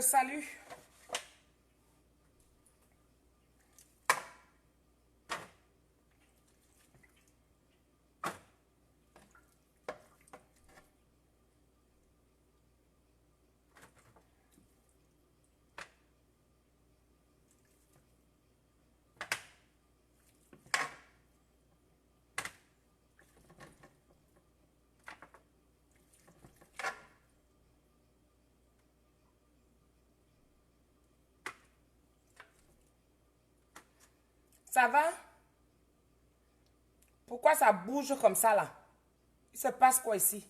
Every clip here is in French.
Salut. Ça va? Pourquoi ça bouge comme ça là? Il se passe quoi ici?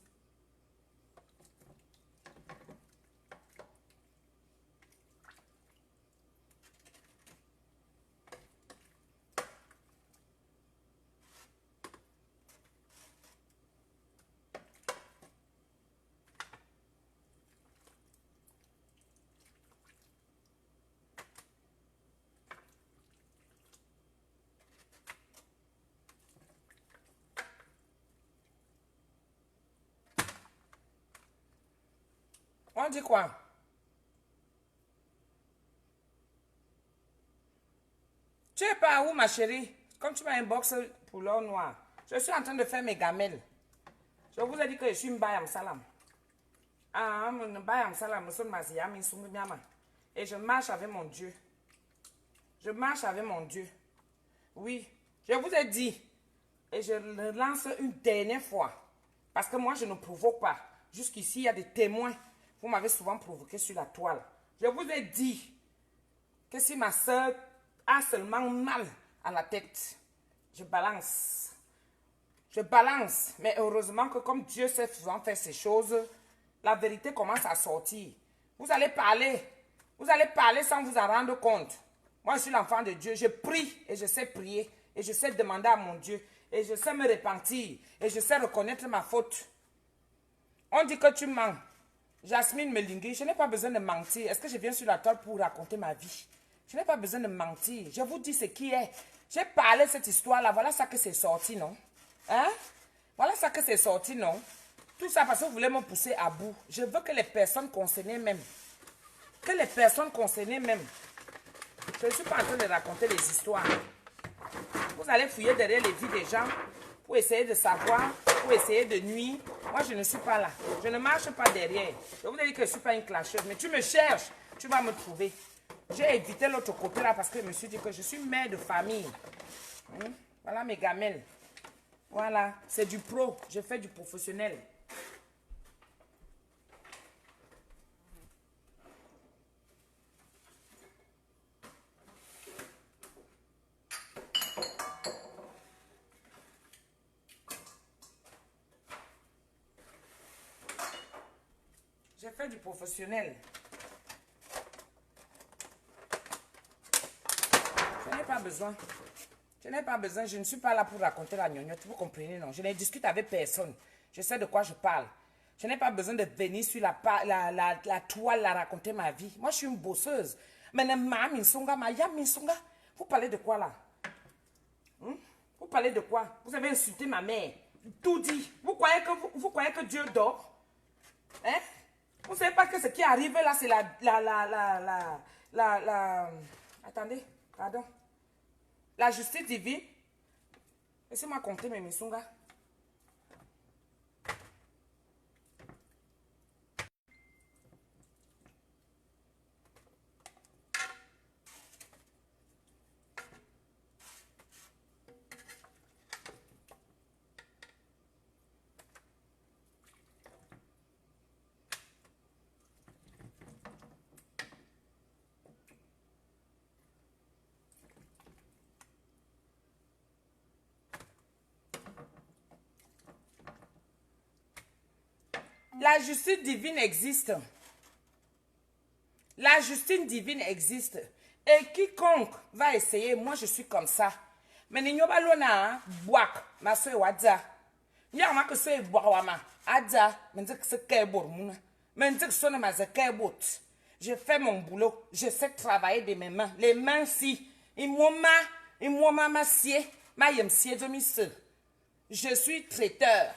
On dit quoi? Tu es pas où, ma chérie? Comme tu m'as inbox pour l'or noir. Je suis en train de faire mes gamelles. Je vous ai dit que je suis une bayam salam. Ah, une bayam salam, et je marche avec mon Dieu. Je marche avec mon Dieu. Oui, je vous ai dit. Et je le lance une dernière fois. Parce que moi, je ne provoque pas. Jusqu'ici, il y a des témoins. Vous m'avez souvent provoqué sur la toile. Je vous ai dit que si ma soeur a seulement mal à la tête, je balance. Je balance. Mais heureusement que comme Dieu sait souvent faire ces choses, la vérité commence à sortir. Vous allez parler. Vous allez parler sans vous en rendre compte. Moi, je suis l'enfant de Dieu. Je prie et je sais prier. Et je sais demander à mon Dieu. Et je sais me repentir. Et je sais reconnaître ma faute. On dit que tu mens. Jasmine Melingui, je n'ai pas besoin de mentir. Est-ce que je viens sur la toile pour raconter ma vie? Je n'ai pas besoin de mentir. Je vous dis ce qui est. J'ai parlé de cette histoire-là. Voilà ça que c'est sorti, non? Hein? Voilà ça que c'est sorti, non? Tout ça parce que vous voulez me pousser à bout. Je veux que les personnes concernées même. Que les personnes concernées même. Je ne suis pas en train de raconter des histoires. Vous allez fouiller derrière les vies des gens pour essayer de savoir, pour essayer de nuire. Moi, je ne suis pas là. Je ne marche pas derrière. Je vous ai dit que je ne suis pas une clasheuse. Mais tu me cherches, tu vas me trouver. J'ai évité l'autre côté là parce que je me suis dit que je suis mère de famille. Voilà mes gamelles. Voilà, c'est du pro. Je fais du professionnel. Je fais du professionnel. Je n'ai pas besoin. Je n'ai pas besoin. Je ne suis pas là pour raconter la gnognotte. Vous comprenez, non? Je ne discute avec personne. Je sais de quoi je parle. Je n'ai pas besoin de venir sur la toile, la raconter ma vie. Moi, je suis une bosseuse. Mais vous parlez de quoi là? Vous parlez de quoi? Vous avez insulté ma mère. Tout dit. Vous croyez que Dieu dort? Hein? Vous ne savez pas que ce qui arrive là, c'est attendez, pardon. La justice divine. Laissez-moi compter mes missungas. La justice divine existe. La justice divine existe. Et quiconque va essayer, moi je suis comme ça. Mais n'ignoba lona boak ma soeur wadza. Nya ma que soeur boawama adza, mais que c'est kebor muna. Mais que sonne ma zekebot. Je fais mon boulot, je sais travailler de mes mains. Les mains si, et moi ma sie, ma yem sie de mis. Je suis traiteur.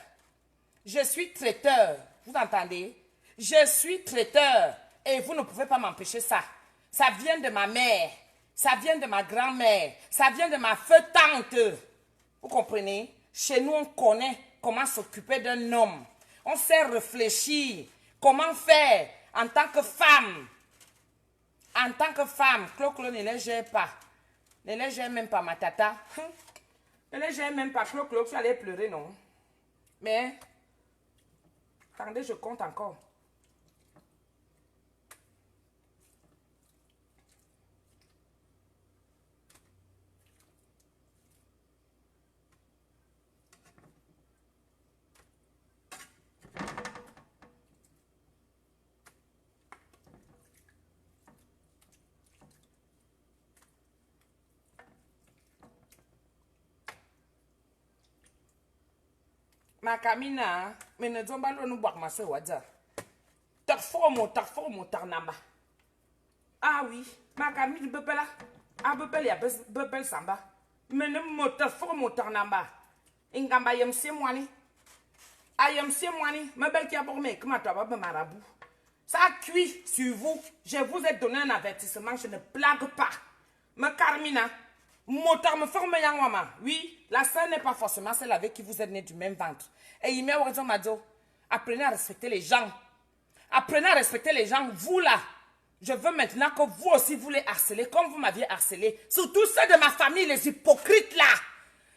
Je suis traiteur. Vous entendez? Je suis traiteur. Et vous ne pouvez pas m'empêcher ça. Ça vient de ma mère. Ça vient de ma grand-mère. Ça vient de ma tante. Vous comprenez? Chez nous, on connaît comment s'occuper d'un homme. On sait réfléchir. Comment faire en tant que femme. En tant que femme, Clo-Clo ne les gère pas. Ne les gère même pas, ma tata. Ne les gère même pas. Clo-Clo, tu allais pleurer, non? Mais, attendez, je compte encore. Ma Camina, mais ne disons pas nous boire ma soeur Wadza. Tarnamba. Ah oui, ma Camille Bepela. Ah Bepel ya Bepel Samba. Mais ne me tarnamba. Ingamba yem se mwani. Ayem se mwani. Ma belle qui a bormé, comme à toi, marabout. Ça a cuit sur vous. Je vous ai donné un avertissement, je ne blague pas. Ma Carmina. Motar me forme yang maman. Oui, la sœur n'est pas forcément celle avec qui vous êtes né du même ventre. Et il m'a dit, Mado, apprenez à respecter les gens. Apprenez à respecter les gens. Vous là, je veux maintenant que vous aussi vous les harcelez comme vous m'aviez harcelé. Surtout ceux de ma famille, les hypocrites là.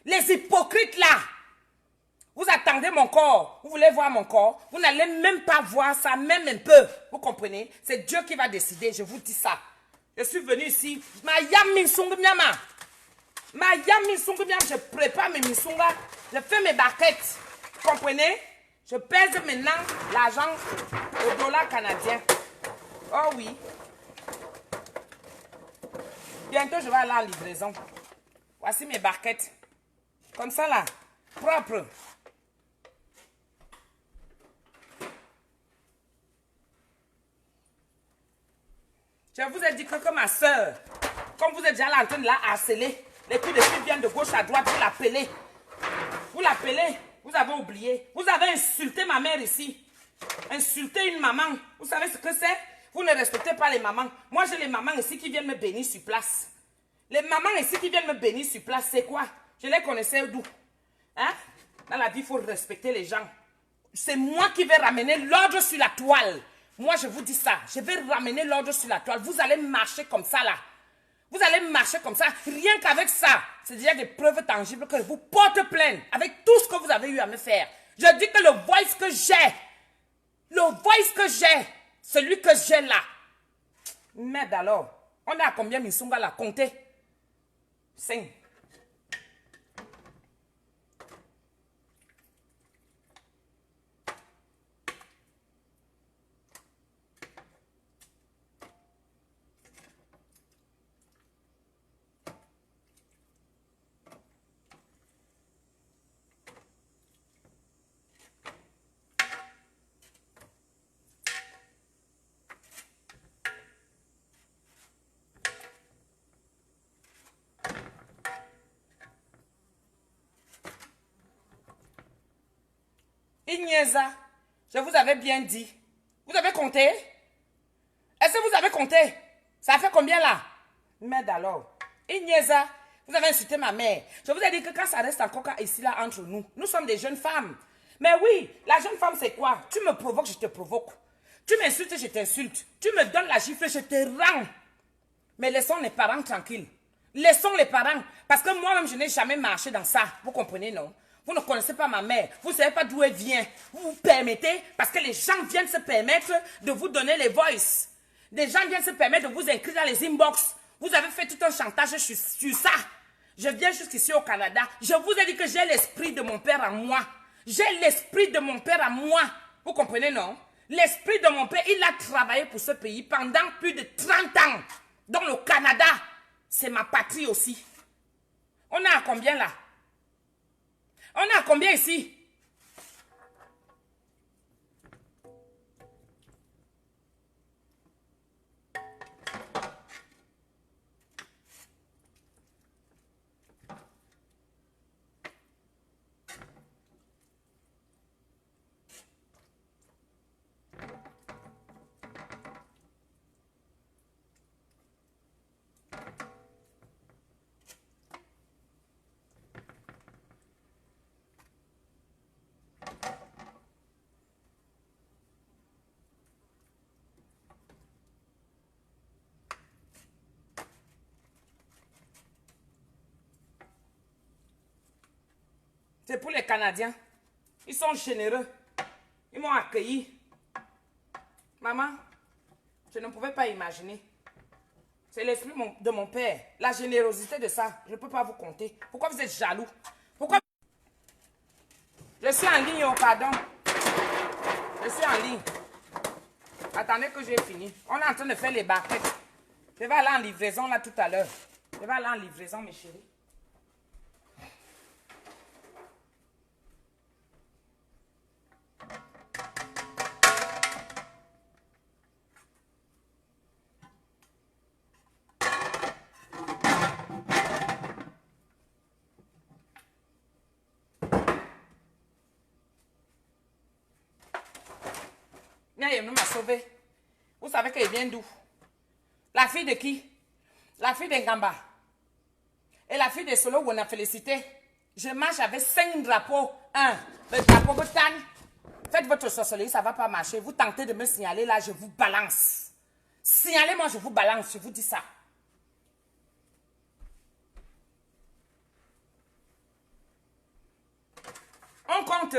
Les hypocrites là. Vous attendez mon corps. Vous voulez voir mon corps. Vous n'allez même pas voir ça, même un peu. Vous comprenez? C'est Dieu qui va décider, je vous dis ça. Je suis venu ici. Je prépare mes misunga, je fais mes baquettes. Vous comprenez? Je pèse maintenant l'argent au dollar canadien. Oh oui. Bientôt, je vais aller en livraison. Voici mes barquettes. Comme ça là, propre. Je vous ai dit que ma soeur, comme vous êtes déjà là en train de la harceler, les coups de fil viennent de gauche à droite, vous l'appelez. Vous l'appelez, vous avez oublié. Vous avez insulté ma mère ici. Insulté une maman. Vous savez ce que c'est? Vous ne respectez pas les mamans. Moi, j'ai les mamans ici qui viennent me bénir sur place. Les mamans ici qui viennent me bénir sur place, c'est quoi? Je les connaissais d'où? Hein? Dans la vie, il faut respecter les gens. C'est moi qui vais ramener l'ordre sur la toile. Moi, je vous dis ça. Je vais ramener l'ordre sur la toile. Vous allez marcher comme ça, là. Vous allez marcher comme ça. Rien qu'avec ça, c'est déjà des preuves tangibles que je vous porte plainte avec tout ce que vous avez eu à me faire. Je dis que le voice que j'ai, celui que j'ai là. Merde alors. On est à combien, Missunga, là? Comptez. 5. Igneza, je vous avais bien dit. Vous avez compté? Est-ce que vous avez compté? Ça fait combien là? Merde alors. Igneza, vous avez insulté ma mère. Je vous ai dit que quand ça reste encore ici là entre nous, nous sommes des jeunes femmes. Mais oui, la jeune femme c'est quoi? Tu me provoques, je te provoque. Tu m'insultes, je t'insulte. Tu me donnes la gifle, je te rends. Mais laissons les parents tranquilles. Laissons les parents. Parce que moi-même, je n'ai jamais marché dans ça. Vous comprenez, non? Vous ne connaissez pas ma mère. Vous ne savez pas d'où elle vient. Vous vous permettez, parce que les gens viennent se permettre de vous donner les voices. Des gens viennent se permettre de vous écrire dans les inbox. Vous avez fait tout un chantage sur ça. Je viens jusqu'ici au Canada. Je vous ai dit que j'ai l'esprit de mon père en moi. J'ai l'esprit de mon père en moi. Vous comprenez, non? L'esprit de mon père, il a travaillé pour ce pays pendant plus de 30 ans. Dans le Canada, c'est ma patrie aussi. On est à combien là? On est à combien ici? C'est pour les Canadiens. Ils sont généreux. Ils m'ont accueilli. Maman, je ne pouvais pas imaginer. C'est l'esprit de mon père. La générosité de ça, je ne peux pas vous compter. Pourquoi vous êtes jaloux? Pourquoi? Je suis en ligne, oh, pardon. Je suis en ligne. Attendez que j'ai fini. On est en train de faire les barquettes. Je vais aller en livraison là tout à l'heure. Je vais aller en livraison, mes chéris. Myayemnou m'a sauvé. Vous savez qu'elle vient d'où? La fille de qui? La fille d'Engamba. Et la fille de Solo où on a félicité. Je marche avec 5 drapeaux. Le drapeau Botan. Faites votre sorcellerie, ça ne va pas marcher. Vous tentez de me signaler, là, je vous balance. Signalez-moi, je vous balance, je vous dis ça. On compte.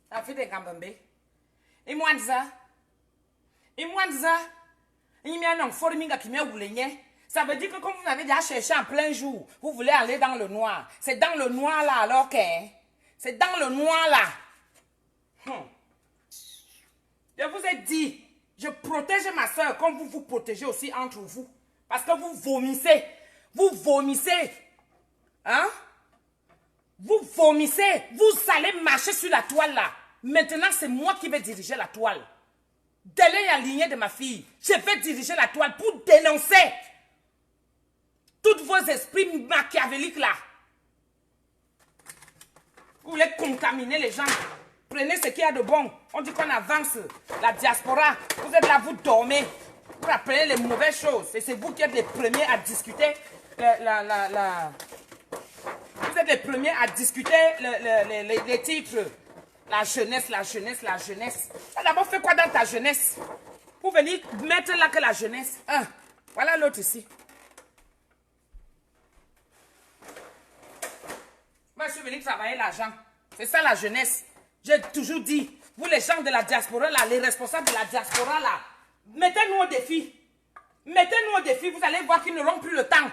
La fille de Gambambe. Et moi, ça. Ça veut dire que comme vous avez déjà cherché en plein jour, vous voulez aller dans le noir. C'est dans le noir là alors que... C'est dans le noir là. Je vous ai dit, je protège ma soeur comme vous vous protégez aussi entre vous. Parce que vous vomissez. Vous vomissez. Hein? Vous vomissez. Vous allez marcher sur la toile là. Maintenant, c'est moi qui vais diriger la toile. Délai la lignée de ma fille. Je vais diriger la toile pour dénoncer tous vos esprits machiavéliques là. Vous voulez contaminer les gens. Prenez ce qu'il y a de bon. On dit qu'on avance. La diaspora. Vous êtes là, vous dormez. Vous apprenez les mauvaises choses. Et c'est vous qui êtes les premiers à discuter. Vous êtes les premiers à discuter les titres. La jeunesse, la jeunesse, la jeunesse. Tu as d'abord fait quoi dans ta jeunesse? Pour venir mettre là que la jeunesse. Voilà l'autre ici. Moi, je suis venu travailler l'argent. C'est ça la jeunesse. J'ai toujours dit, vous les gens de la diaspora là, les responsables de la diaspora là, mettez-nous au défi. Mettez-nous au défi, vous allez voir qu'ils n'auront plus le temps.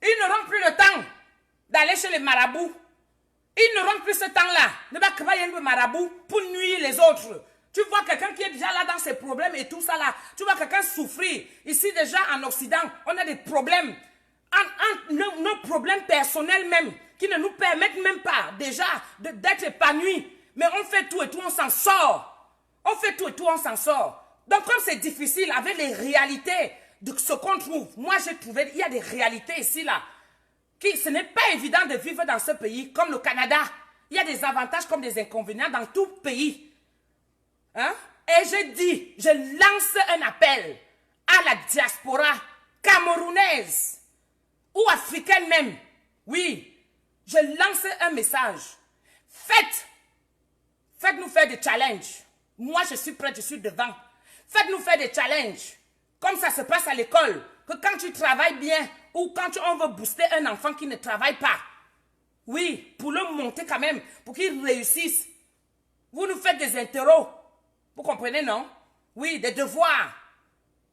Ils n'auront plus le temps d'aller chez les marabouts. Ils n'auront plus ce temps-là. Ne pas créer un marabout pour nuire les autres. Tu vois quelqu'un qui est déjà là dans ses problèmes et tout ça là. Tu vois quelqu'un souffrir. Ici déjà en Occident, on a des problèmes. Nos problèmes personnels même, qui ne nous permettent même pas déjà d'être épanouis. Mais on fait tout et tout, on s'en sort. On fait tout et tout, on s'en sort. Donc comme c'est difficile avec les réalités de ce qu'on trouve. Moi j'ai trouvé, il y a des réalités ici là. Ce n'est pas évident de vivre dans ce pays comme le Canada. Il y a des avantages comme des inconvénients dans tout pays. Hein? Et je lance un appel à la diaspora camerounaise ou africaine même. Oui, je lance un message. Faites-nous faire des challenges. Moi, je suis prête, je suis devant. Faites-nous faire des challenges. Comme ça se passe à l'école. Que quand tu travailles bien, ou quand on veut booster un enfant qui ne travaille pas, oui, pour le monter quand même, pour qu'il réussisse, vous nous faites des interros. Vous comprenez, non? Oui, des devoirs.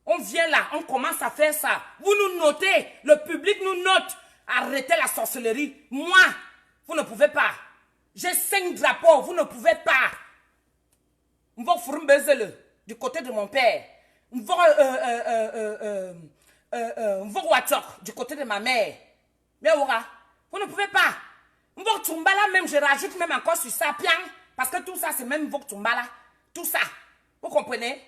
On vient là, on commence à faire ça. Vous nous notez, le public nous note. Arrêtez la sorcellerie. Moi, vous ne pouvez pas. J'ai 5 drapeaux, vous ne pouvez pas. M'vo Frumbezele, du côté de mon père. M'vo Watok, du côté de ma mère. Mais vous ne pouvez pas. M'vo Tumbala, même, je rajoute même encore sur ça, bien. Parce que tout ça, c'est même M'vo Tumbala. Tout ça. Vous comprenez?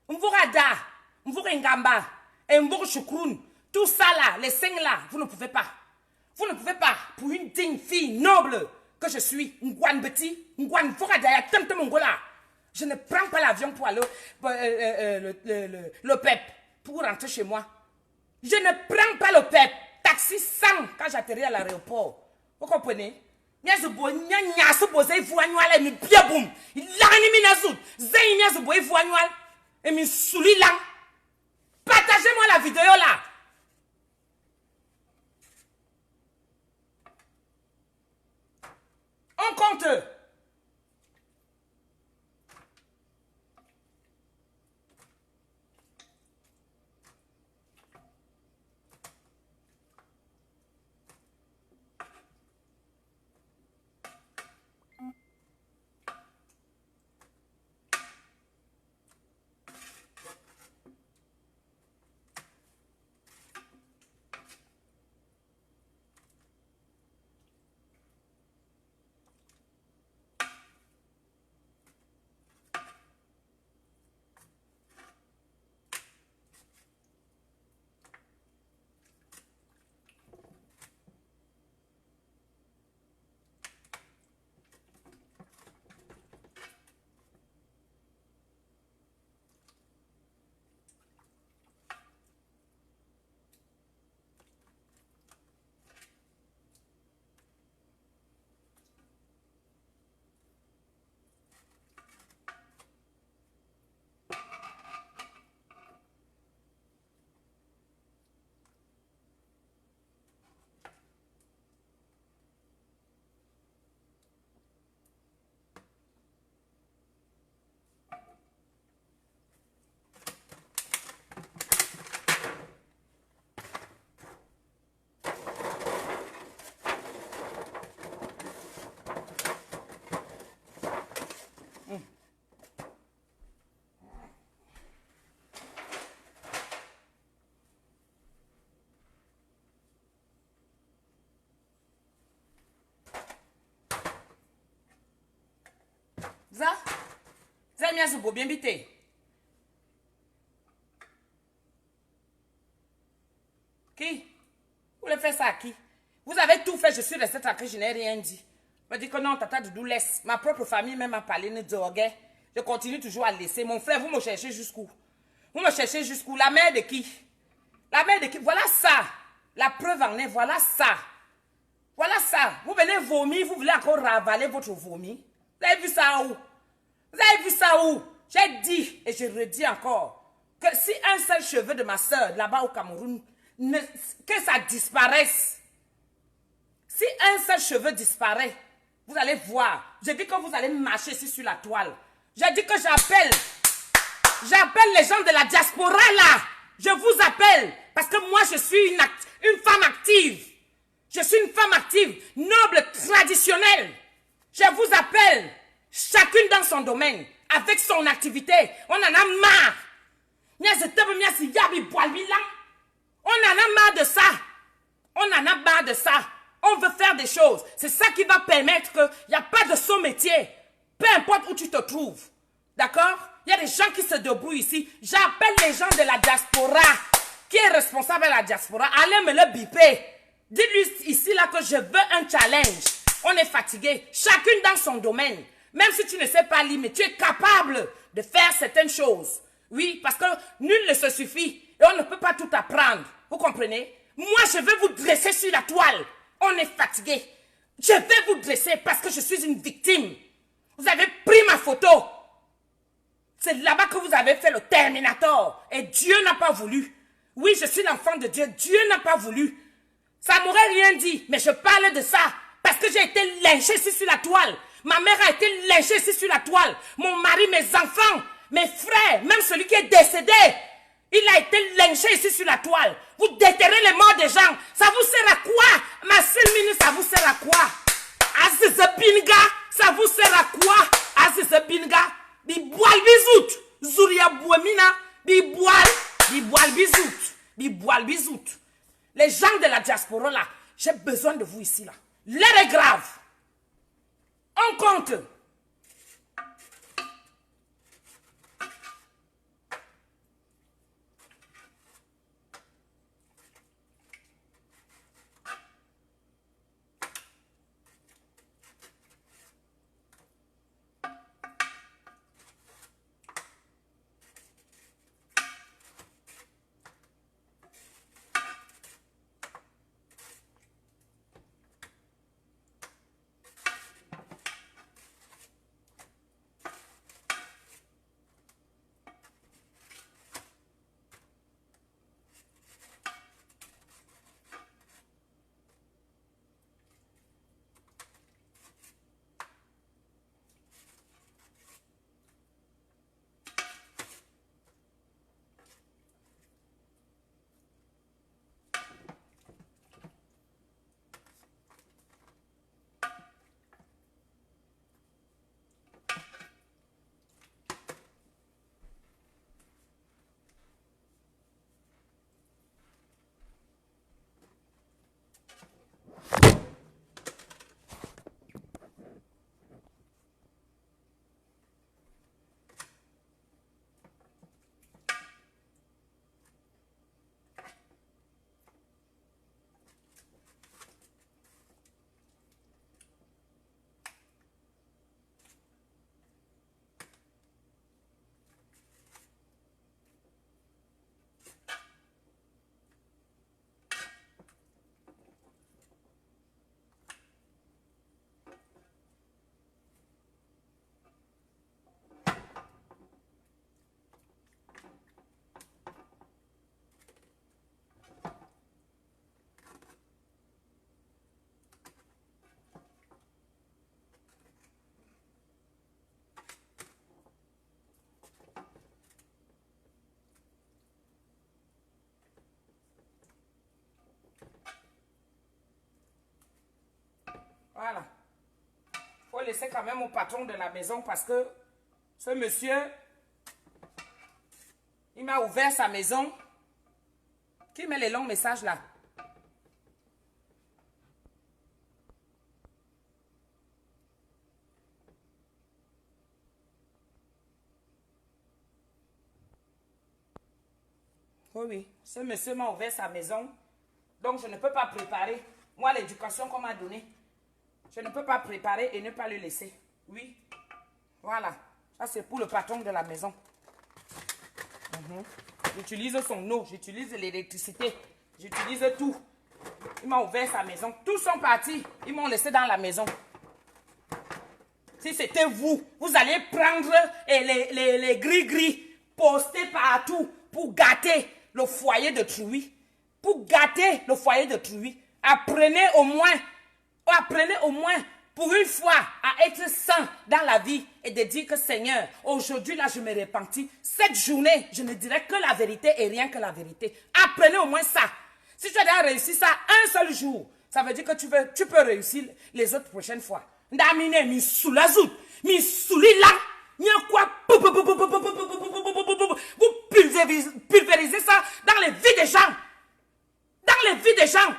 M'vo Rada, M'vo Ngamba, et M'vo Chukroun. Tout ça là, les 5 là, vous ne pouvez pas. Vous ne pouvez pas, pour une digne fille noble que je suis, Ngwan Beti, Ngwan Foradaya, Temte Mongola. Je ne prends pas l'avion pour aller le PEP, pour rentrer chez moi. Je ne prends pas le PEP. Taxi 100 quand j'atterris à l'aéroport. Vous comprenez? Partagez-moi la vidéo là. On compte. Ça m'a ce beau bien bité. Qui? Vous voulez faire ça à qui? Vous avez tout fait, je suis restée tranquille, je n'ai rien dit. Je me dis que non, tata Doudou laisse. Ma propre famille même a parlé, ne dit ok. Je continue toujours à laisser. Mon frère, vous me cherchez jusqu'où? Vous me cherchez jusqu'où? La mère de qui? La mère de qui? Voilà ça. La preuve en est, voilà ça. Voilà ça. Vous venez vomir, vous voulez encore ravaler votre vomi. Vous avez vu ça où? Vous avez vu ça où? J'ai dit et je redis encore que si un seul cheveu de ma soeur là-bas au Cameroun, que ça disparaisse. Si un seul cheveu disparaît, vous allez voir. Je dis que vous allez marcher ici sur la toile. Je dis que j'appelle les gens de la diaspora là. Je vous appelle parce que moi je suis une femme active. Je suis une femme active, noble, traditionnelle. Je vous appelle, chacune dans son domaine, avec son activité. On en a marre. On en a marre de ça. On en a marre de ça. On veut faire des choses. C'est ça qui va permettre qu'il n'y a pas de son métier. Peu importe où tu te trouves. D'accord? Il y a des gens qui se débrouillent ici. J'appelle les gens de la diaspora. Qui est responsable de la diaspora? Allez me le biper. Dites-lui ici là que je veux un challenge. On est fatigué. Chacune dans son domaine. Même si tu ne sais pas lire, mais tu es capable de faire certaines choses. Oui, parce que nul ne se suffit. Et on ne peut pas tout apprendre. Vous comprenez? Moi, je vais vous dresser sur la toile. On est fatigué. Je vais vous dresser parce que je suis une victime. Vous avez pris ma photo. C'est là-bas que vous avez fait le Terminator. Et Dieu n'a pas voulu. Oui, je suis l'enfant de Dieu. Dieu n'a pas voulu. Ça m'aurait rien dit. Mais je parle de ça. Parce que j'ai été lynchée ici sur la toile. Ma mère a été lynchée ici sur la toile. Mon mari, mes enfants, mes frères, même celui qui est décédé. Il a été lynché ici sur la toile. Vous déterrez les morts des gens. Ça vous sert à quoi? Ma seule minute, ça vous sert à quoi? Aziz Binga, ça vous sert à quoi? Aziz Binga, di boal bizout. Zouria Bouemina, di boal bizout. Les gens de la diaspora là, j'ai besoin de vous ici là. L'heure est grave. On compte. Voilà. Il faut laisser quand même au patron de la maison parce que ce monsieur, il m'a ouvert sa maison. Qui met les longs messages là? Oui, oui. Ce monsieur m'a ouvert sa maison. Donc, je ne peux pas préparer. Moi, l'éducation qu'on m'a donnée, je ne peux pas préparer et ne pas le laisser. Oui. Voilà. Ça, c'est pour le patron de la maison. J'utilise son eau, j'utilise l'électricité, j'utilise tout. Il m'a ouvert sa maison. Tous sont partis. Ils m'ont laissé dans la maison. Si c'était vous, vous alliez prendre les gris-gris, poster partout pour gâter le foyer de Trouy. Pour gâter le foyer de Trouy. Apprenez au moins pour une fois à être saint dans la vie et de dire que Seigneur, aujourd'hui là je me repentis. Cette journée, je ne dirai que la vérité et rien que la vérité. Apprenez au moins ça. Si tu as déjà réussi ça un seul jour, ça veut dire que tu peux réussir les autres prochaines fois. Ndamine mi soulazout, mi soulila, mi quoi, vous pulvérisez ça dans les vies des gens. Dans les vies des gens.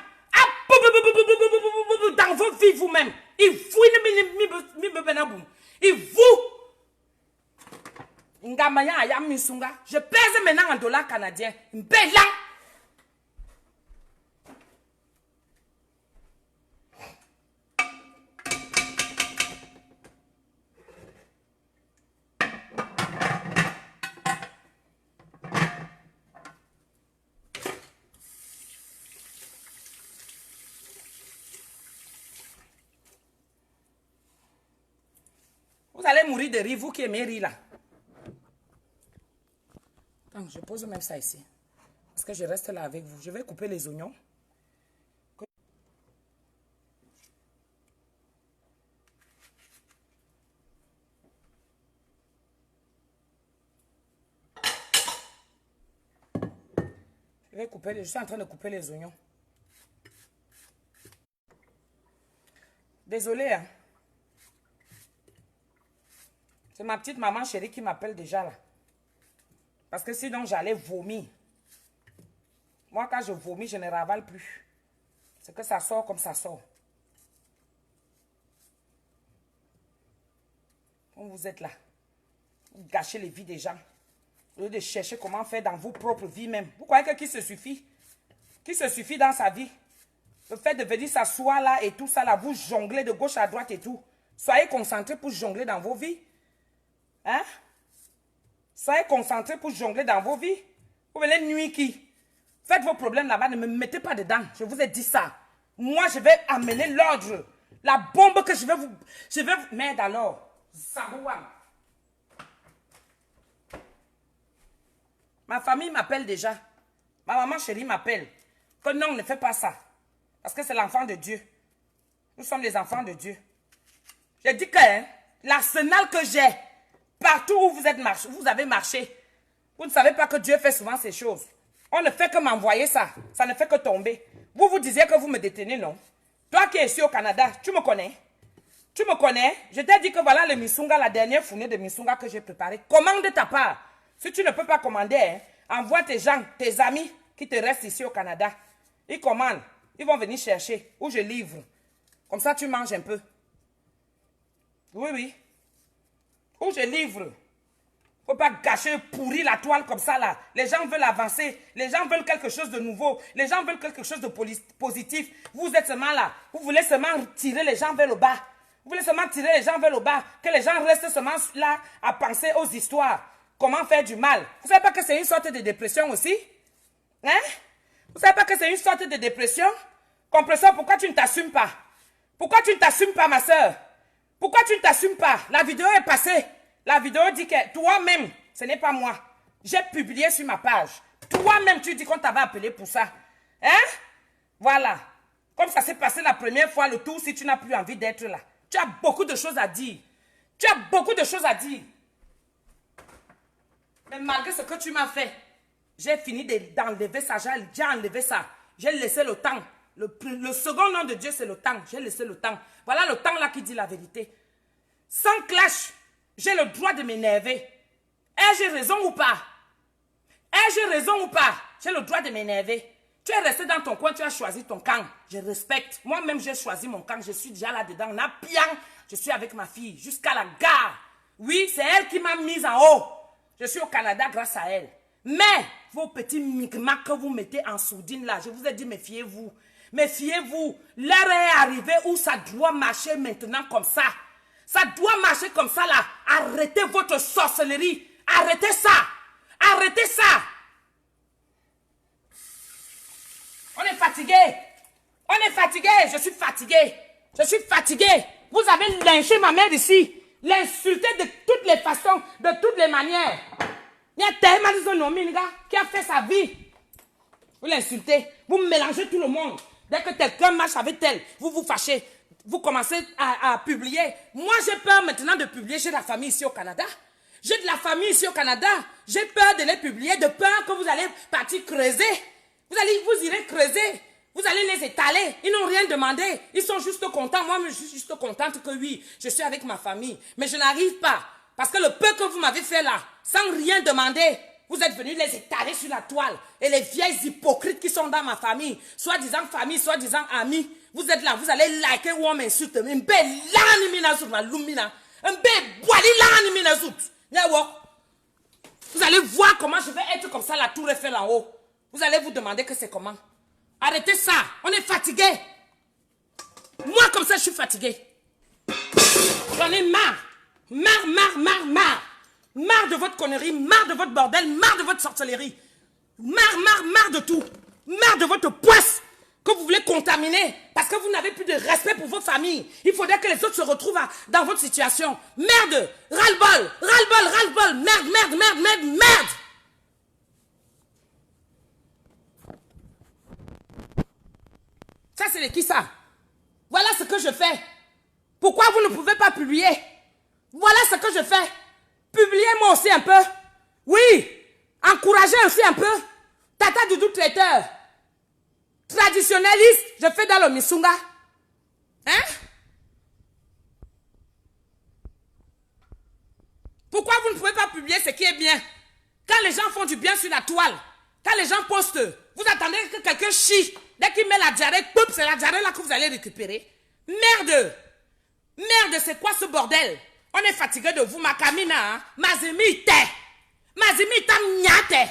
Dans vos vies vous-même. Il vous. Je pèse maintenant en dollars canadiens. Vous allez mourir de rire, vous qui aimez rire là. Attends, je pose même ça ici. Parce que je reste là avec vous. Je vais couper les oignons. Je suis en train de couper les oignons. Désolée, hein. C'est ma petite maman chérie qui m'appelle déjà là. Parce que sinon, j'allais vomir. Moi, quand je vomis, je ne ravale plus. C'est que ça sort comme ça sort. Quand vous êtes là, vous gâchez les vies des gens. Au lieu de chercher comment faire dans vos propres vies même. Vous croyez que qui se suffit? Qui se suffit dans sa vie? Le fait de venir s'asseoir là et tout ça là, vous jonglez de gauche à droite et tout. Soyez concentrés pour jongler dans vos vies. Hein? Soyez concentrés pour jongler dans vos vies. Vous venez nuire qui? Faites vos problèmes là-bas, ne me mettez pas dedans. Je vous ai dit ça. Moi, je vais amener l'ordre. La bombe que je vais vous... Merde alors. Zabouam. Ma famille m'appelle déjà. Ma maman chérie m'appelle. Que non, ne fais pas ça. Parce que c'est l'enfant de Dieu. Nous sommes les enfants de Dieu. J'ai dit que hein, l'arsenal que j'ai, partout où vous avez marché, vous ne savez pas que Dieu fait souvent ces choses. On ne fait que m'envoyer ça. Ça ne fait que tomber. Vous vous disiez que vous me détenez, non? Toi qui es ici au Canada, tu me connais? Tu me connais? Je t'ai dit que voilà le misunga, la dernière fournée de misunga que j'ai préparée. Commande de ta part. Si tu ne peux pas commander, hein, envoie tes gens, tes amis qui te restent ici au Canada. Ils commandent. Ils vont venir chercher. Ou je livre. Comme ça, tu manges un peu. Oui, oui. Ou je livre. Faut pas gâcher, pourrir la toile comme ça là. Les gens veulent avancer. Les gens veulent quelque chose de nouveau. Les gens veulent quelque chose de positif. Vous êtes seulement là. Vous voulez seulement tirer les gens vers le bas. Vous voulez seulement tirer les gens vers le bas. Que les gens restent seulement là à penser aux histoires. Comment faire du mal. Vous savez pas que c'est une sorte de dépression aussi? Hein? Vous savez pas que c'est une sorte de dépression? Compression, pourquoi tu ne t'assumes pas? Pourquoi tu ne t'assumes pas, ma soeur? Pourquoi tu ne t'assumes pas? La vidéo est passée. La vidéo dit que toi-même, ce n'est pas moi. J'ai publié sur ma page. Toi-même, tu dis qu'on t'avait appelé pour ça. Hein? Voilà. Comme ça s'est passé la première fois, le tour, si tu n'as plus envie d'être là. Tu as beaucoup de choses à dire. Tu as beaucoup de choses à dire. Mais malgré ce que tu m'as fait, j'ai fini d'enlever ça. J'ai enlevé ça. J'ai laissé le temps. Le second nom de Dieu, c'est le temps. J'ai laissé le temps. Voilà le temps là qui dit la vérité. Sans clash, j'ai le droit de m'énerver. Ai-je raison ou pas? Ai-je raison ou pas? J'ai le droit de m'énerver. Tu es resté dans ton coin, tu as choisi ton camp. Je respecte. Moi-même, j'ai choisi mon camp. Je suis déjà là-dedans. On a bien. Je suis avec ma fille jusqu'à la gare. Oui, c'est elle qui m'a mise en haut. Je suis au Canada grâce à elle. Mais, vos petits micmacs que vous mettez en sourdine là, je vous ai dit, méfiez-vous. Méfiez-vous. L'heure est arrivée où ça doit marcher maintenant comme ça. Ça doit marcher comme ça là. Arrêtez votre sorcellerie. Arrêtez ça. Arrêtez ça. On est fatigué. On est fatigué. Je suis fatigué. Je suis fatigué. Vous avez lynché ma mère ici. L'insulté de toutes les façons, de toutes les manières. Il y a tellement de zones qui a fait sa vie. Vous l'insultez. Vous mélangez tout le monde. Dès que quelqu'un marche avec elle, vous vous fâchez. Vous commencez à publier. Moi, j'ai peur maintenant de publier. J'ai de la famille ici au Canada. J'ai de la famille ici au Canada. J'ai peur de les publier, de peur que vous allez partir creuser. Vous irez creuser. Vous allez les étaler. Ils n'ont rien demandé. Ils sont juste contents. Moi, je suis juste contente que oui, je suis avec ma famille. Mais je n'arrive pas. Parce que le peu que vous m'avez fait là, sans rien demander, vous êtes venus les étaler sur la toile. Et les vieilles hypocrites qui sont dans ma famille, soi-disant famille, soi-disant amis, vous êtes là, vous allez liker ou on m'insulte. Vous allez voir comment je vais être comme ça, la tour Eiffel en haut. Vous allez vous demander que c'est comment. Arrêtez ça, on est fatigué. Moi comme ça, je suis fatigué. J'en ai marre. Marre de votre connerie, marre de votre bordel, marre de votre sorcellerie. Marre de tout. Marre de votre poisse que vous voulez contaminer parce que vous n'avez plus de respect pour votre famille. Il faudrait que les autres se retrouvent dans votre situation. Merde, ras-le-bol, merde. Ça, c'est de qui ça? Voilà ce que je fais. Pourquoi vous ne pouvez pas publier? Voilà ce que je fais. Publiez-moi aussi un peu. Oui. Encouragez aussi un peu. Tata Doudou traiteur. Traditionnaliste, je fais dans le Misunga. Hein? Pourquoi vous ne pouvez pas publier ce qui est bien? Quand les gens font du bien sur la toile, quand les gens postent, vous attendez que quelqu'un chie. Dès qu'il met la diarrhée, poup, c'est la diarrhée là que vous allez récupérer. Merde! Merde, c'est quoi ce bordel? On est fatigué de vous, Makamina. Hein? Mazimi te. Mazimi tam nyate.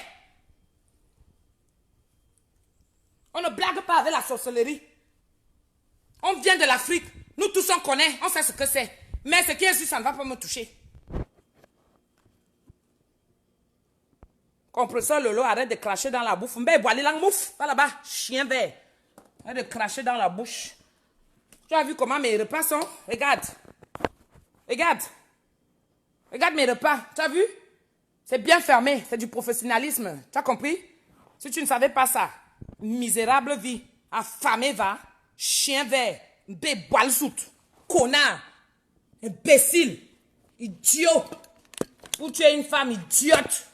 On ne blague pas avec la sorcellerie. On vient de l'Afrique. Nous tous on connaît, on sait ce que c'est. Mais ce qui est sûr, ça ne va pas me toucher. Compresseur Lolo, arrête de cracher dans la bouffe. Mbé, bois les langues mouf. Va là-bas, chien vert. Arrête de cracher dans la bouche. Tu as vu comment mes repas sont? Regarde. Regarde. Regarde mes repas. Tu as vu? C'est bien fermé. C'est du professionnalisme. Tu as compris? Si tu ne savais pas ça, misérable vie, affamé va, chien vert, mbé, bois le soute, connard, imbécile, idiot. Ou tu es une femme idiote.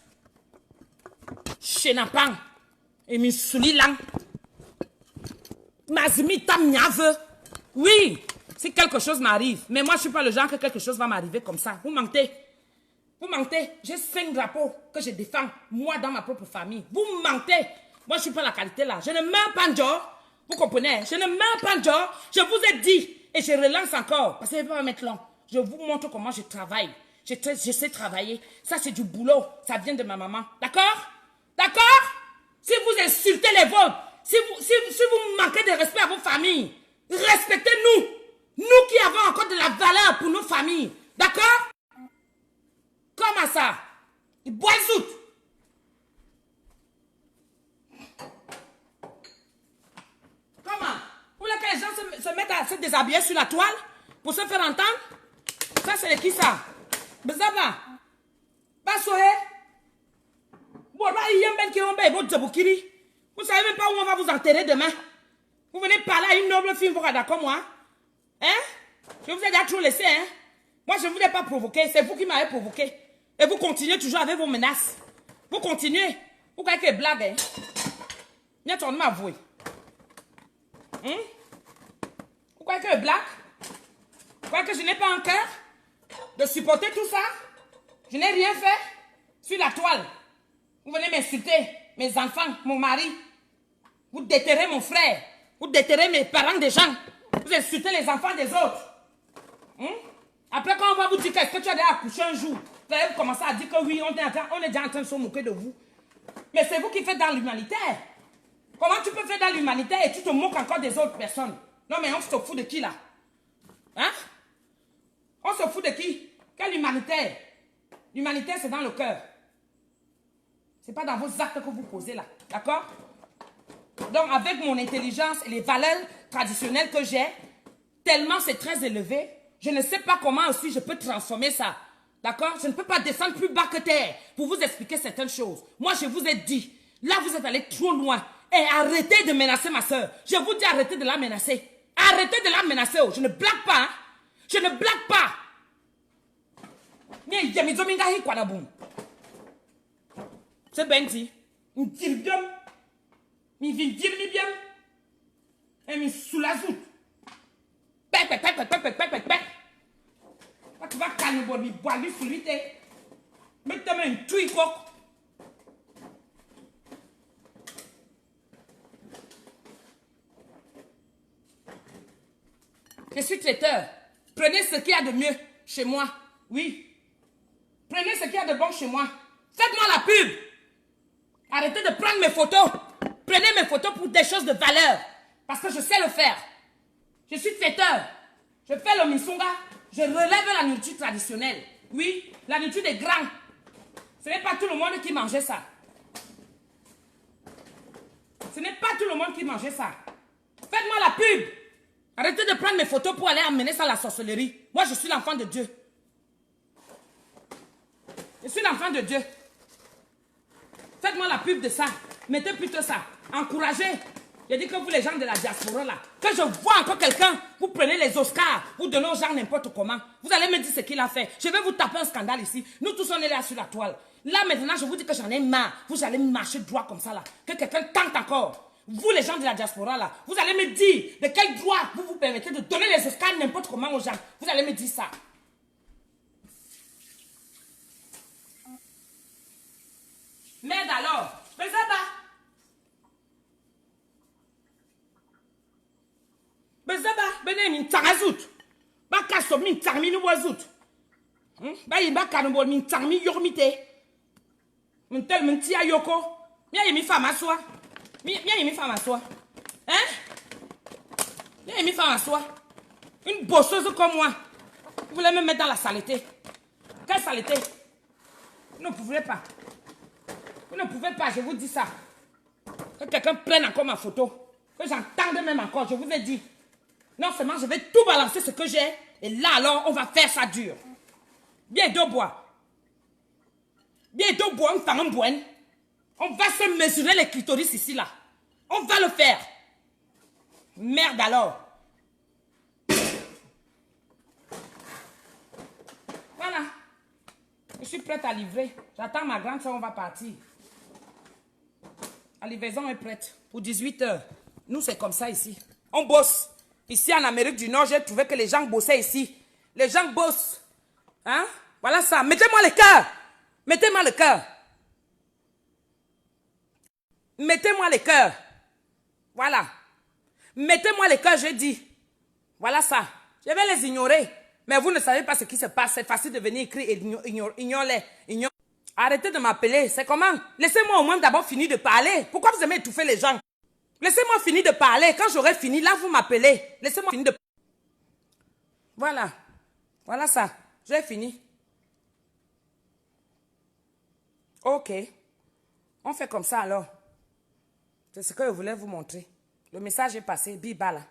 Chenapang. Et mi souli lang. Mazimi tam nyave. Oui, si quelque chose m'arrive, mais moi je ne suis pas le genre que quelque chose va m'arriver comme ça. Vous mentez. Vous mentez. J'ai 5 drapeaux que je défends, moi dans ma propre famille. Vous mentez. Moi je ne suis pas la qualité là. Je ne meurs pas, Joe. Vous comprenez? Je ne meurs pas, Joe. Je vous ai dit, et je relance encore, parce que je ne vais pas mettre long. Je vous montre comment je travaille. Je sais travailler. Ça c'est du boulot. Ça vient de ma maman. D'accord? D'accord? Si vous insultez les vôtres, si vous manquez de respect à vos familles, respectez-nous. Nous qui avons encore de la valeur pour nos familles. D'accord? Comment ça? Ils boivent zout. Comment? Vous voulez que les gens se mettent à se déshabiller sur la toile pour se faire entendre? Ça, c'est qui ça? Bezaba. Basoé. Vous savez même pas où on va vous enterrer demain. Vous venez parler à une noble fille, vous êtes d'accord, moi? Hein? Je vous ai déjà trop laissé, hein? Moi, je ne vous ai pas provoqué. C'est vous qui m'avez provoqué. Et vous continuez toujours avec vos menaces. Vous continuez. Vous croyez que c'est blague, hein? Viens, tourne m'avouer. Hein? Vous croyez que c'est blague? Vous croyez que je n'ai pas un cœur de supporter tout ça? Je n'ai rien fait sur la toile. Vous venez m'insulter, mes enfants, mon mari. Vous déterrez mon frère. Vous déterrez mes parents des gens. Vous insultez les enfants des autres. Après, quand on va vous dire qu'est-ce que tu as déjà accouché un jour, vous allez commencer à dire que oui, on est déjà en train de se moquer de vous. Mais c'est vous qui faites dans l'humanitaire. Comment tu peux faire dans l'humanitaire et tu te moques encore des autres personnes? Non, mais on se fout de qui là? Hein? On se fout de qui? Quel humanitaire? L'humanitaire, c'est dans le cœur. Ce n'est pas dans vos actes que vous posez là. D'accord? Donc, avec mon intelligence et les valeurs traditionnelles que j'ai, tellement c'est très élevé, je ne sais pas comment aussi je peux transformer ça. D'accord? Je ne peux pas descendre plus bas que terre pour vous expliquer certaines choses. Moi, je vous ai dit, là, vous êtes allé trop loin. Et arrêtez de menacer ma soeur. Je vous dis, arrêtez de la menacer. Arrêtez de la menacer. Oh. Je ne blague pas. Hein? Je ne blague pas. C'est bien dit. Un dirbium. Mi vin dir mi bien. Et mi sous la zout. Pek. Tu vas calmer bon mi boire lui fluide. Mettez-moi une touille coq. Je suis traiteur. Prenez ce qu'il y a de mieux chez moi. Oui. Prenez ce qu'il y a de bon chez moi. Faites-moi la pub. Arrêtez de prendre mes photos. Prenez mes photos pour des choses de valeur. Parce que je sais le faire. Je suis traiteur. Je fais le misunga. Je relève la nourriture traditionnelle. Oui, la nourriture des grands. Ce n'est pas tout le monde qui mangeait ça. Ce n'est pas tout le monde qui mangeait ça. Faites-moi la pub. Arrêtez de prendre mes photos pour aller amener ça à la sorcellerie. Moi, je suis l'enfant de Dieu. Je suis l'enfant de Dieu. Faites-moi la pub de ça. Mettez plutôt ça. Encouragez. J'ai dit que vous, les gens de la diaspora, là, que je vois encore quelqu'un, vous prenez les Oscars, vous donnez aux gens n'importe comment. Vous allez me dire ce qu'il a fait. Je vais vous taper un scandale ici. Nous tous, on est là sur la toile. Là, maintenant, je vous dis que j'en ai marre. Vous allez marcher droit comme ça, là. Que quelqu'un tente encore. Vous, les gens de la diaspora, là, vous allez me dire de quel droit vous vous permettez de donner les Oscars n'importe comment aux gens. Vous allez me dire ça. Merde alors. Bezaba. Bezaba. Bene min tarazout. Ba kaso min tarmi nou wazout. Ba yimba kanobol min tarmi yormite. Min tel min tia yoko. Mia yemi fama soi. Mia yemi fama soi. Hein? Mia yemi fama soi. Une bosseuse comme moi. Vous voulez me mettre dans la saleté. Quelle saleté? Vous ne pouvez pas. Vous ne pouvez pas, je vous dis ça. Que quelqu'un prenne encore ma photo. Que j'entende même encore, je vous ai dit. Non seulement je vais tout balancer ce que j'ai. Et là alors, on va faire ça dur. Bien d'eau bois. Bien d'eau bois, on fait un boine. On va se mesurer les clitoris ici là. On va le faire. Merde alors. Voilà. Je suis prête à livrer. J'attends ma grande soeur, on va partir. La livraison est prête pour 18 h. Nous, c'est comme ça ici. On bosse. Ici, en Amérique du Nord, j'ai trouvé que les gens bossaient ici. Les gens bossent. Hein? Voilà ça. Mettez-moi le cœur. Mettez-moi le cœur. Mettez-moi le cœur. Voilà. Mettez-moi le cœur, j'ai dit. Voilà ça. Je vais les ignorer. Mais vous ne savez pas ce qui se passe. C'est facile de venir écrire et ignorer. Arrêtez de m'appeler. C'est comment? Laissez-moi au moins d'abord finir de parler. Pourquoi vous aimez étouffer les gens? Laissez-moi finir de parler. Quand j'aurai fini, là, vous m'appelez. Laissez-moi finir de... Voilà. Voilà ça. J'ai fini. Ok. On fait comme ça alors. C'est ce que je voulais vous montrer. Le message est passé. Biba là.